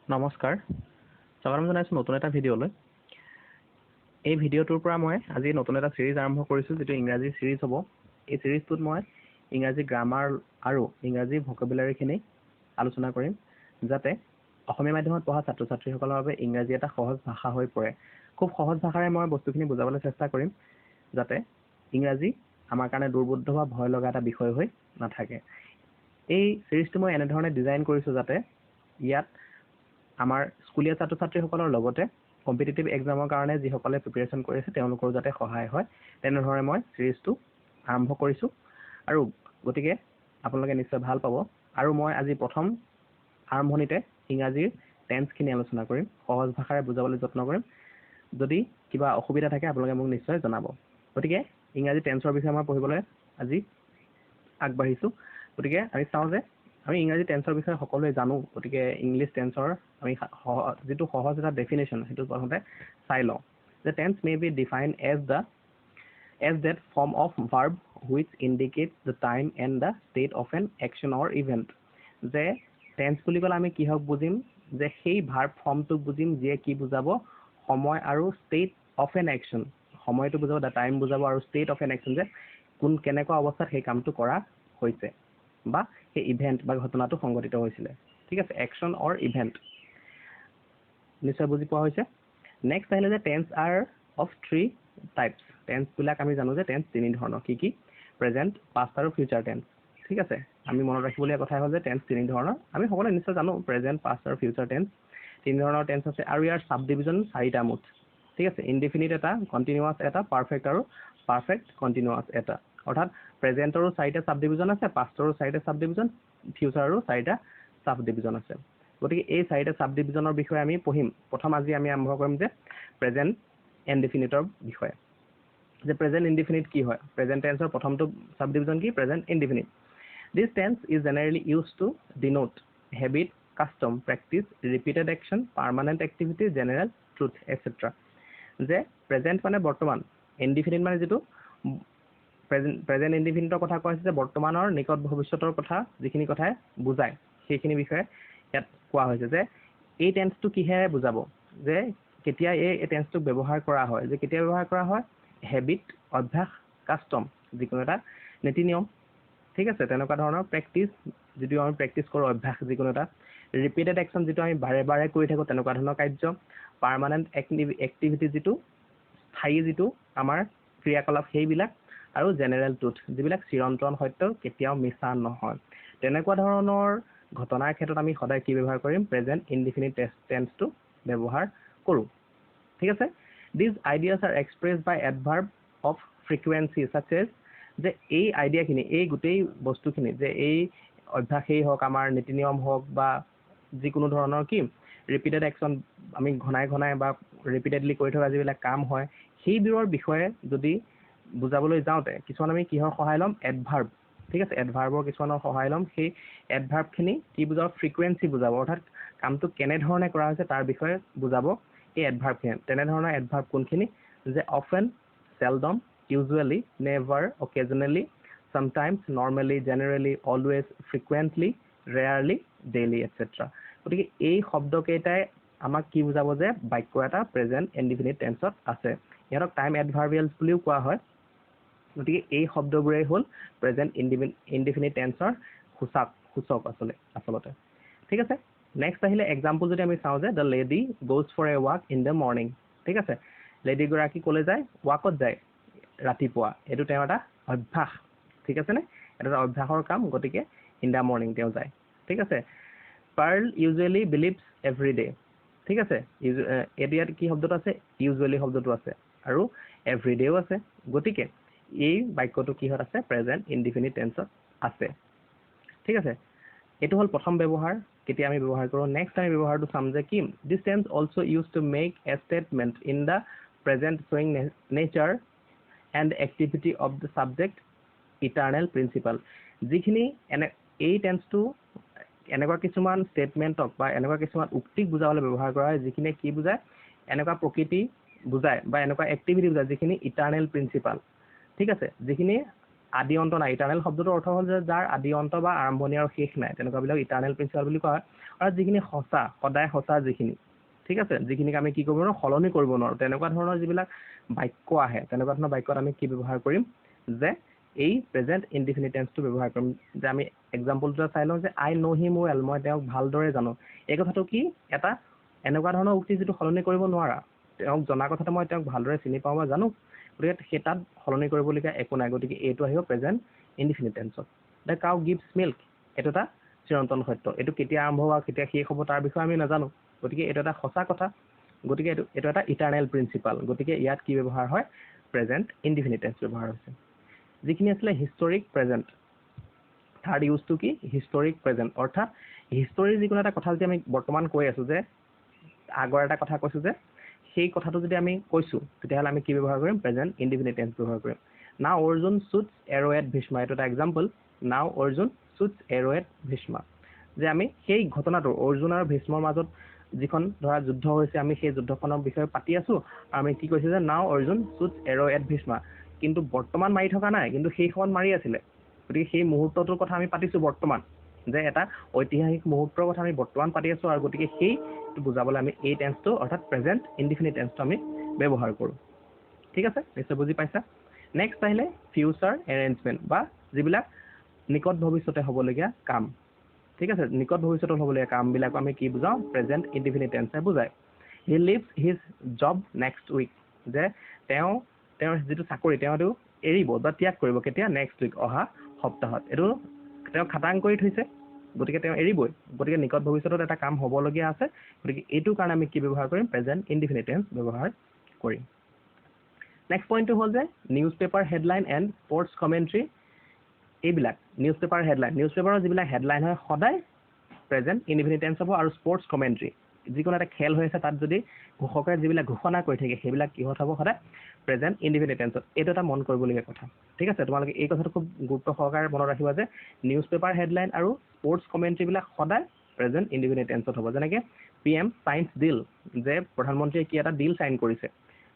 নমস্কাৰ স্বাগতম জনাইছো নতুন এটা ভিডিঅ'লৈ এই ভিডিঅ'টোৰ পৰা মই আজি নতুন এটা সিৰিজ আৰম্ভ কৰিছো যেটো ইংৰাজী সিৰিজ হ'ব এই সিৰিজটোত মই ইংৰাজী গ্ৰামাৰ আৰু ইংৰাজী ভোকাবুলাৰিখিনি আলোচনা কৰিম যাতে অসমীয়া মাধ্যমত পঢ়া ছাত্ৰ-ছাত্ৰীসকলৰ বাবে ইংৰাজী এটা সহজ ভাষা হৈ পৰে খুব সহজ ভাষাৰে মই বস্তুখিনি বুজাবলৈ চেষ্টা কৰিম যাতে ইংৰাজী আমাৰ কাৰণে দুৰ্বোধ্য বা ভয় লগা এটা বিষয় হৈ নাথাকে এই সিৰিজটো মই এনে ধৰণে ডিজাইন কৰিছো যাতে ইয়াত আমাৰ স্কুলীয়া ছাত্ৰ-ছাত্ৰীসকলৰ লগতে কম্পিটিটিভ এক্সামৰ কাৰণে যিসকলে প্ৰিপাৰেচন কৰি আছে তেওঁলোকৰ যাতে সহায় হয় তেনে ধৰণে মই সিৰিজটো আৰম্ভ কৰিছো আৰু গতিকে আপোনালোকে নিশ্চয় ভাল পাব আৰু মই আজি প্ৰথম আৰম্ভণিতে ইংৰাজীৰ টেন্সখিনি আলোচনা কৰিম সহজ ভাষাৰে বুজাবলৈ যত্ন কৰিম যদি কিবা অসুবিধা থাকে আপোনালোকে মোক নিশ্চয় জনাব গতিকে ইংৰাজী টেন্সৰ বিষয়ে মই পঢ়িবলৈ আজি আগবাঢ়িছো গতিকে আমি চাওঁ যে আমি ইংৰাজী টেন্সৰ বিষয়ে সকলোৱে জানো গতিকে ইংলিছ টেন্সৰ আমি যেটো সহজ এটা ডেফিনেশন হেতু প্ৰথমতে চাই লওঁ the tense may be defined as that form of verb which indicates the time and the state of an action or event যে tense বুলি ক'লে আমি কি হক বুজিম যে সেই verb ফৰ্মটো বুজিম যে কি বুজাব সময় আৰু state of an action সময়টো বুজাব the time বুজাব আৰু state of an action যে কোন কেনেকুৱা অৱস্থাত সেই কামটো কৰা হৈছে বা এই ইভেন্ট বা ঘটনাটো সংঘটিত হৈছিল ঠিক আছে অ্যাকশন অর ইভেন্ট নিশ্চয় বুজি পোৱা হৈছে নেক্সট আহিলে যে tense R of 3 types tense বিলাক আমি জানো যে টেন্স তিনি ধৰণৰ কি প্ৰেজেন্ট পাষ্ট আৰু ফিউচাৰ টেন্স ঠিক আছে আমি মনত ৰাখিবলগীয়া কথা হ'ল যে টেন্স তিনি ধৰণৰ আমি সকলোৱে নিশ্চয় জানো প্ৰেজেন্ট পাষ্ট আৰু ফিউচাৰ টেন্স তিনি ধৰণৰ টেন্স আছে আৰু ইয়াৰ সাব ডিভিজন চাৰিটা মুঠ ঠিক আছে ইনডিফিনিট এটা কন্টিনিউয়াস এটা পাৰফেক্ট আৰু পাৰফেক্ট কন্টিনিউয়াস এটা অৰ্থাৎ প্ৰেজেন্টৰো চাৰিটা সাব ডিভিজন আছে পাষ্টৰো চাৰিটা সাব ডিভিজন ফিউচাৰৰো চাৰিটা সাব ডিভিজন আছে গতিকে এই চাৰিটা সাব ডিভিজনৰ বিষয়ে আমি পঢ়িম প্ৰথম আজি আমি আৰম্ভ কৰিম যে প্ৰেজেন্ট ইনডিফিনিটৰ বিষয়ে যে প্ৰেজেন্ট ইনডিফিনিট কি হয় প্ৰেজেন্ট টেন্সৰ প্ৰথমটো সাব ডিভিজন কি present indefinite this tense is generally used to denote habit custom practice repeated action permanent activity general truth etc যে প্ৰেজেন্ট মানে বৰ্তমান ইনডিফিনিট মানে যেটো প্ৰেজেন্ট ইনডিফিনিটৰ কথা কোৱা হৈছে যে বৰ্তমানৰ নিকট ভৱিষ্যতৰ কথা যিখিনি কথা বুজায় সেইখিনি বিষয়ে ইয়াত কোৱা হৈছে যে এই টেন্সটো কিহে বুজাব যে কেতিয়া এই টেন্সটো ব্যৱহাৰ কৰা হয় যে কেতিয়া ব্যৱহাৰ কৰা হয় হেবিট অভ্যাস কাস্টম যিকোনো এটা নীতি নিয়ম ঠিক আছে তেনেকুৱা ধৰণৰ প্ৰেক্টিস যেটো আমি প্ৰেক্টিস কৰো অভ্যাস যিকোনো এটা ৰিপিটেড একচন যেটো আমি বাৰে বাৰে কৰি থাকো তেনেকুৱা ধৰণৰ কাৰ্য পাৰ্মানেন্ট এক্টিভিটি যেটো স্থায়ী যেটো আমাৰ ক্ৰিয়াকলাপ সেইবিলাক আৰু জেনাৰেল ট্ৰুথ যিবিলাক চিৰন্তন সত্য কেতিয়াও মিছা নহয় তেনেকুৱা ধৰণৰ ঘটনাৰ ক্ষেত্ৰত আমি সদায় কি ব্যৱহাৰ কৰিম প্ৰেজেন্ট ইনডিফিনিট টেন্সটো ব্যৱহাৰ কৰো ঠিক আছে these ideas are expressed by adverb of frequency such as যে এই আইডিয়াখিনি এই গোটেই বস্তুখিনি যে এই অভ্যাসেই হওক আমাৰ নীতি নিয়ম হওক বা যিকোনো ধৰণৰ কি ৰিপিটেড একচন আমি ঘনাই ঘনাই বা ৰিপিটেডলি কৰি থকা যিবিলাক কাম হয় সেইবোৰৰ বিষয়ে যদি বুজাবলৈ যাওঁতে কিছুমান আমি কিহৰ সহায় লম এডভাৰ্ব ঠিক আছে এডভাৰ্বৰ কিছুমানৰ সহায় লম সেই এডভাৰ্বখিনি কি বুজাব ফ্ৰিকুৱেন্সি বুজাব অৰ্থাৎ কামটো কেনে ধৰণে কৰা হৈছে তাৰ বিষয়ে বুজাব এই এডভাৰ্বখিনি তেনে ধৰণৰ এডভাৰ্ব কোনখিনি যে often seldom usually never occasionally sometimes normally generally always frequently rarely daily etc গতিকে এই শব্দকেইটাই আমাক কি বুজাব যে বাক্য এটা প্ৰেজেন্ট ইনডিফিনিট টেন্সত আছে ইয়াক টাইম এডভাৰ্বিয়েলছ বুলিও কোৱা হয় গতিকে এই শব্দবোৰে হ'ল প্ৰেজেন্ট ইনডিফিনিট টেন্সৰ সূচক আসলতে ঠিক আছে নেক্সট আহিলে এক্সাম্পল যদি আমি চাওঁ যে the lady goes for a walk in the morning ঠিক আছে লেডি গৰাকী কলে যায় ওয়াকত যায় ৰাতিপুৱা এটো তেওঁ এটা অভ্যাস ঠিক আছে নে এটা অভ্যাসৰ কাম গতিকে ইন দা মৰ্নিং তেওঁ যায় ঠিক আছে Pearl usually believes every day ঠিক আছে এডিয়াত কি শব্দটো আছে ইউজুয়ালি শব্দটো আছে আৰু এভৰিডেও আছে গতিকে এই বাক্যটো কিহত আছে প্ৰেজেন্ট ইনডিফিনিট টেন্সত আছে ঠিক আছে এটো হল প্ৰথম ব্যৱহাৰ কেতিয়া আমি ব্যৱহাৰ কৰো নেক্সট আমি ব্যৱহাৰটো চাম যে কি this tense also used to make a statement in the present showing nature and activity of the subject eternal principle যিখিনি এই টেন্সটো এনেকুৱা কিছুমান ষ্টেটমেন্টক বা এনেকুৱা কিছুমান উক্তিক বুজাবলৈ ব্যৱহাৰ কৰা হয় যিখিনি কি বুজায় এনেকুৱা প্ৰকৃতি বুজায় বা এনেকুৱা এক্টিভিটি বুজায় যিখিনি ইটাৰনেল প্ৰিন্সিপাল ঠিক আছে যিখিনি আদি অন্ত নাই ইটাৰনেল শব্দটোৰ অৰ্থ হ'ল যে যাৰ আদি অন্ত বা আৰম্ভণি আৰু শেষ নাই তেনেকুৱাবিলাক ইটাৰনেল প্ৰিন্সিপাল বুলি কোৱা হয় আৰু যিখিনি সঁচা সদায় সঁচা যিখিনি ঠিক আছে যিখিনিক আমি কি কৰিব নোৱাৰো সলনি কৰিব নোৱাৰো তেনেকুৱা ধৰণৰ যিবিলাক বাক্য আহে তেনেকুৱা ধৰণৰ বাক্যত আমি কি ব্যৱহাৰ কৰিম যে এই প্ৰেজেন্ট ইনডিফিনিট টেন্সটো ব্যৱহাৰ কৰিম যে আমি এক্সাম্পলটো চাই লওঁ যে আই নো হিম ৱেল মই তেওঁক ভালদৰে জানো এই কথাটো কি এটা এনেকুৱা ধৰণৰ উক্তি যিটো সলনি কৰিব নোৱাৰা তেওঁক জনা কথাটো মই তেওঁক ভালদৰে চিনি পাওঁ বা জানো গতিকে সেই তাত সলনি কৰিবলগীয়া একো নাই গতিকে এইটো আহিব প্ৰেজেন্ট ইনডিফিনিট টেন্সত দ্য কাউ গিভছ মিল্ক এইটো এটা চিৰন্তন সত্য এইটো কেতিয়া আৰম্ভ হ'ব কেতিয়া শেষ হ'ব তাৰ বিষয়ে আমি নাজানো গতিকে এইটো এটা সঁচা কথা গতিকে এইটো এটা ইটাৰনেল প্ৰিন্সিপাল গতিকে ইয়াত কি ব্যৱহাৰ হয় প্ৰেজেন্ট ইনডিফিনিট টেন্স ব্যৱহাৰ হৈছে যিখিনি আছিলে হিষ্টৰিক প্ৰেজেন্ট থাৰ্ড ইউজটো কি হিষ্টৰিক প্ৰেজেন্ট অৰ্থাৎ হিষ্টৰীৰ যিকোনো এটা কথা যদি আমি বৰ্তমান কৈ আছো যে আগৰ এটা কথা কৈছো যে সেই কথাটো যদি আমি কৈছো তেতিয়াহ'লে আমি কি ব্যৱহাৰ কৰিম প্ৰেজেন্ট ইনডিফিনিট টেন্স ব্যৱহাৰ কৰিম নাও Arjun shoots arrow at Bhishma এইটো এটা এক্সাম্পল নাও Arjun shoots arrow at Bhishma যে আমি সেই ঘটনাটো অৰ্জুন আৰু ভীষ্মৰ মাজত যিখন ধৰা যুদ্ধ হৈছে আমি সেই যুদ্ধখনৰ বিষয়ে পাতি আছো আৰু আমি কি কৈছো যে নাও Arjun shoots arrow at Bhishma কিন্তু বৰ্তমান মাৰি থকা নাই কিন্তু সেই সময়ত মাৰি আছিলে গতিকে সেই মুহূৰ্তটোৰ কথা আমি পাতিছো বৰ্তমান যে এটা ঐতিহাসিক মুহূৰ্তৰ কথা আমি বৰ্তমান পাতি আছো আৰু গতিকে সেইটো বুজাবলৈ আমি এই টেন্সটো অৰ্থাৎ প্ৰেজেন্ট ইনডিফিনিট টেন্সটো আমি ব্যৱহাৰ কৰোঁ ঠিক আছে নিশ্চয় বুজি পাইছা নেক্সট আহিলে ফিউচাৰ এৰেঞ্জমেণ্ট বা যিবিলাক নিকট ভৱিষ্যতে হ'বলগীয়া কাম ঠিক আছে নিকট ভৱিষ্যতত হ'বলগীয়া কামবিলাক আমি কি বুজাওঁ প্ৰেজেন্ট ইনডিফিনিট টেন্সে বুজায় he lives his job next week যে তেওঁৰ যিটো চাকৰি তেওঁটো এৰিব বা ত্যাগ কৰিব কেতিয়া নেক্সট উইক অহা সপ্তাহত এইটো তেওঁ খাটাং কৰি থৈছে গতিকে তেওঁ এৰিবই গতিকে নিকট ভৱিষ্যতত এটা কাম হ'বলগীয়া আছে গতিকে এইটো কাৰণে আমি কি ব্যৱহাৰ কৰিম প্ৰেজেন্ট ইনডিফিনিট টেন্স ব্যৱহাৰ কৰিম নেক্সট পইণ্টটো হ'ল যে news paper headline and sports commentary এইবিলাক নিউজ পেপাৰৰ যিবিলাক হেডলাইন হয় সদায় প্ৰেজেন্ট ইনডিফিনিট টেন্স হ'ব আৰু স্পৰ্টছ কমেণ্ট্ৰি যিকোনো এটা খেল হৈ আছে তাত যদি ঘোষকে যিবিলাক ঘোষণা কৰি থাকে সেইবিলাক কিহত হ'ব সদায় প্ৰেজেন্ট ইনডিফিনিট টেন্সত এইটো এটা মন কৰিবলগীয়া কথা ঠিক আছে তোমালোকে এই কথাটো খুব গুৰুত্ব সহকাৰে মনত ৰাখিবা যে নিউজ পেপাৰ হেডলাইন আৰু স্পৰ্টছ কমেণ্ট্ৰিবিলাক সদায় প্ৰেজেন্ট ইনডিফিনিট টেন্সত হ'ব যেনেকৈ PM চাইন্স ডিল যে প্ৰধানমন্ত্ৰীয়ে কি এটা ডিল চাইন কৰিছে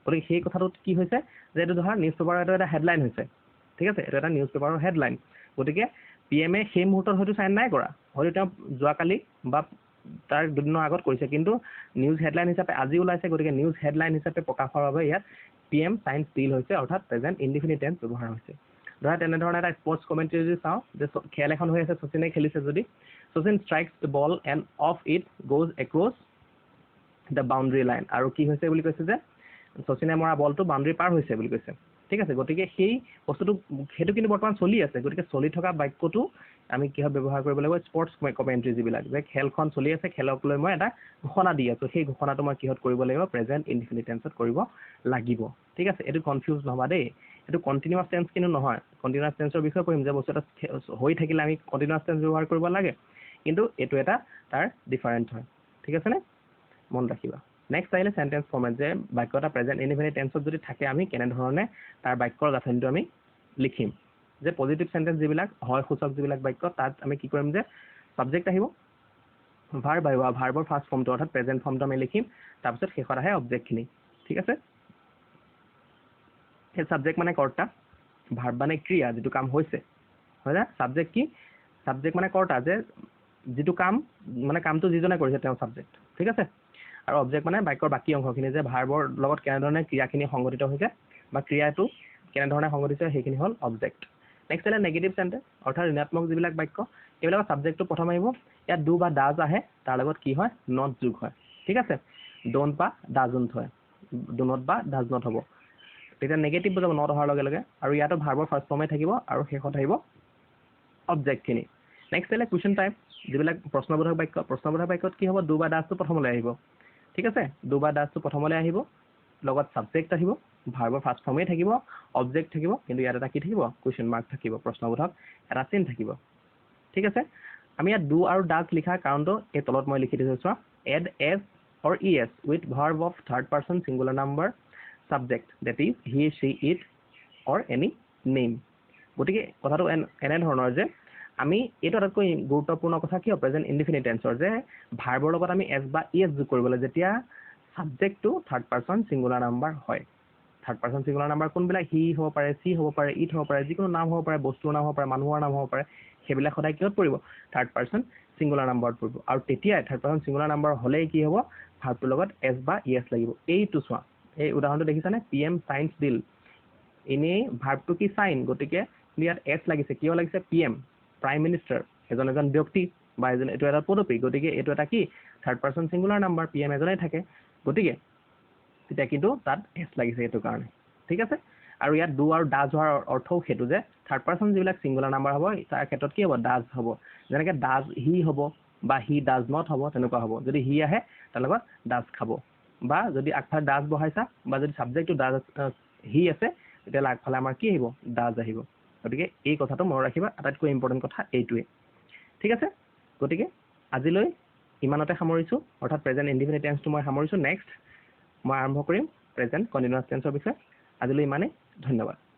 গতিকে সেই কথাটোত কি হৈছে যে এইটো ধৰা নিউজ পেপাৰৰ এটা হেডলাইন হৈছে ঠিক আছে এইটো এটা নিউজ পেপাৰৰ হেডলাইন গতিকে PM সেই মুহূৰ্তত হয়তো চাইন নাই কৰা হয়তো তেওঁ যোৱাকালি বা তাৰ দুদিনৰ আগত কৰিছে কিন্তু নিউজ হেডলাইন হিচাপে আজি ওলাইছে গতিকে নিউজ হেডলাইন হিচাপে প্ৰকাশ হোৱাৰ বাবে ইয়াত PM চাইন্স ডিল হৈছে অৰ্থাৎ প্ৰেজেন্ট ইনডিফিনিট টেন্স ব্যৱহাৰ হৈছে ধৰা তেনেধৰণে এটা স্পৰ্টছ কমেণ্ট্ৰি যদি চাওঁ যে খেল এখন হৈ আছে শচীনে খেলিছে যদি Sachin strikes the ball and off it goes across the boundary line আৰু কি হৈছে বুলি কৈছে যে শচীনে মৰা বলটো বাউণ্ডেৰী পাৰ হৈছে বুলি কৈছে ঠিক আছে গতিকে সেই বস্তুটো সেইটো কিন্তু বৰ্তমান চলি আছে গতিকে চলি থকা বাক্যটো আমি কিহত ব্যৱহাৰ কৰিব লাগিব স্পৰ্টছ কমেণ্ট্ৰি যিবিলাক যে খেলখন চলি আছে খেলক লৈ মই এটা ঘোষণা দি আছো সেই ঘোষণাটো মই কিহত কৰিব লাগিব প্ৰেজেন্ট ইনডিফিনিট টেন্সত কৰিব লাগিব ঠিক আছে এইটো কনফিউজ নহবা দেই এইটো কণ্টিনিউৱাছ টেন্স কিন্তু নহয় কণ্টিনিউৱাছ টেন্সৰ বিষয়ে পঢ়িম যে বস্তু এটা হৈ থাকিলে আমি কণ্টিনিউৱাছ টেন্স ব্যৱহাৰ কৰিব লাগে কিন্তু এইটো এটা তাৰ ডিফাৰেণ্ট হয় ঠিক আছে নে মন ৰাখিবা নেক্সট আহিলে সেন্টেন্স ফৰ্মেট যে বাক্য এটা প্ৰেজেন্ট ইনডিফিনিট টেন্সত যদি থাকে আমি কেনেধৰণে তাৰ বাক্যৰ গাঁথনিটো আমি লিখিম যে পজিটিভ সেন্টেন্স যিবিলাক হয় সূচক যিবিলাক বাক্য তাত আমি কি কৰিম যে সাবজেক্ট আহিব ভাৰ্ব আহিব ভাৰ্বৰ ফাৰ্ষ্ট ফৰ্মটো অৰ্থাৎ প্ৰেজেন্ট ফৰ্মটো আমি লিখিম তাৰপিছত শেষত আহে অবজেক্টখিনি ঠিক আছে সেই সাবজেক্ট মানে কৰ্তা ভাৰ্ব মানে ক্ৰিয়া যিটো কাম হৈছে হয় না সাবজেক্ট কি সাবজেক্ট মানে কৰ্তা যে যিটো কাম মানে কামটো যিজনে কৰিছে তেওঁ সাবজেক্ট ঠিক আছে আৰু অবজেক্ট মানে বাক্যৰ বাকী অংশখিনি যে ভাৰ্বৰ লগত কেনেধৰণে ক্ৰিয়াখিনি সংগঠিত হৈছে বা ক্ৰিয়াটো কেনেধৰণে সংগঠিত হৈছে সেইখিনি হ'ল অবজেক্ট নেক্সট আছে নেগেটিভ সেন্টেন্স অৰ্থাৎ ঋণাত্মক যিবিলাক বাক্য এইবিলাকৰ সাবজেক্টটো প্ৰথম আহিব ইয়াত ডু বা ডাজ আহে তাৰ লগত কি হয় নট যোগ হয় ঠিক আছে ডোন্ট বা ডাজন্ট হয় ডু নট বা ডাজ নট হ'ব তেতিয়া নেগেটিভ বুজাব নট অহাৰ লগে লগে আৰু ইয়াতো ভাৰ্বৰ ফাৰ্ষ্ট ফৰ্মে থাকিব আৰু শেষত আহিব অবজেক্টখিনি নেক্সট আহিলে কুৱেশ্যন টাইপ যিবিলাক প্ৰশ্নবোধক বাক্যত কি হ'ব ডু বা ডাজটো প্ৰথমলৈ আহিব ঠিক আছে ডু বা ডাজটো প্ৰথমলৈ আহিব লগত সাবজেক্ট আহিব ভাৰ্বৰ ফাৰ্ষ্ট ফৰ্মেই থাকিব অবজেক্ট থাকিব কিন্তু ইয়াত এটা কি থাকিব কুৱেশ্যন মাৰ্ক থাকিব প্ৰশ্নবোধক এটা চিন থাকিব ঠিক আছে আমি ইয়াত ডু আৰু ডাজ লিখাৰ কাৰণটো এই তলত মই লিখি দিছোঁ চোৱা add S or ES with verb of third person singular number subject that is he she it or any name গতিকে কথাটো এনেধৰণৰ যে আমি এইটো আটাইতকৈ গুৰুত্বপূৰ্ণ কথা কিয় প্ৰেজেন্ট ইনডিফিনিট টেন্সৰ যে ভাৰ্বৰ লগত আমি এছ বা ইএছ যোগ কৰিবলৈ যেতিয়া সাবজেক্টটো থাৰ্ড পাৰ্চন ছিংগুলাৰ নাম্বাৰ হয় থাৰ্ড পাৰ্চন ছিংগুলাৰ নাম্বাৰ কোনবিলাক হি হ'ব পাৰে চি হ'ব পাৰে ইট হ'ব পাৰে যিকোনো নাম হ'ব পাৰে বস্তুৰ নাম হ'ব পাৰে মানুহৰ নাম হ'ব পাৰে সেইবিলাক সদায় কিহত পৰিব থাৰ্ড পাৰ্চন ছিংগুলাৰ নাম্বাৰত পৰিব আৰু তেতিয়াই থাৰ্ড পাৰ্চন ছিংগুলাৰ নাম্বাৰ হ'লেই কি হ'ব ভাৰ্বটোৰ লগত এছ বা ইএছ লাগিব এইটো চোৱা এই উদাহৰণটো দেখিছানে PM চাইন্স বিল এনেই ভাৰ্বটো কি চাইন গতিকে ইয়াত এছ লাগিছে কিয় লাগিছে PM প্ৰাইম মিনিষ্টাৰ এজন ব্যক্তি বা এইটো এটা পদবী গতিকে এইটো এটা কি third person singular number PM এজনেই থাকে গতিকে তেতিয়া কিন্তু তাত এছ লাগিছে এইটো কাৰণে ঠিক আছে আৰু ইয়াত ডু আৰু ডাজ হোৱাৰ অৰ্থও সেইটো যে থাৰ্ড পাৰ্চন যিবিলাক ছিংগুলাৰ নাম্বাৰ হ'ব তাৰ ক্ষেত্ৰত কি হ'ব ডাজ হ'ব যেনেকৈ ডাজ হি হ'ব বা হি ডাজ নট হ'ব তেনেকুৱা হ'ব যদি হি আহে তাৰ লগত ডাজ খাব বা যদি আগফালে ডাজ বহাইছা বা যদি ছাবজেক্টটো ডাজ হি আছে তেতিয়াহ'লে আগফালে আমাৰ কি আহিব ডাজ আহিব গতিকে এই কথাটো মনত ৰাখিবা আটাইতকৈ ইম্পৰ্টেণ্ট কথা এইটোৱে ঠিক আছে গতিকে আজিলৈ ইমানতে সামৰিছোঁ অৰ্থাৎ প্ৰেজেণ্ট ইনডিফিনিট টেন্সটো মই সামৰিছোঁ নেক্সট মই আৰম্ভ কৰিম প্ৰেজেণ্ট কণ্টিনিউৱাছ টেন্সৰ বিষয়ে আজিলৈ ইমানেই ধন্যবাদ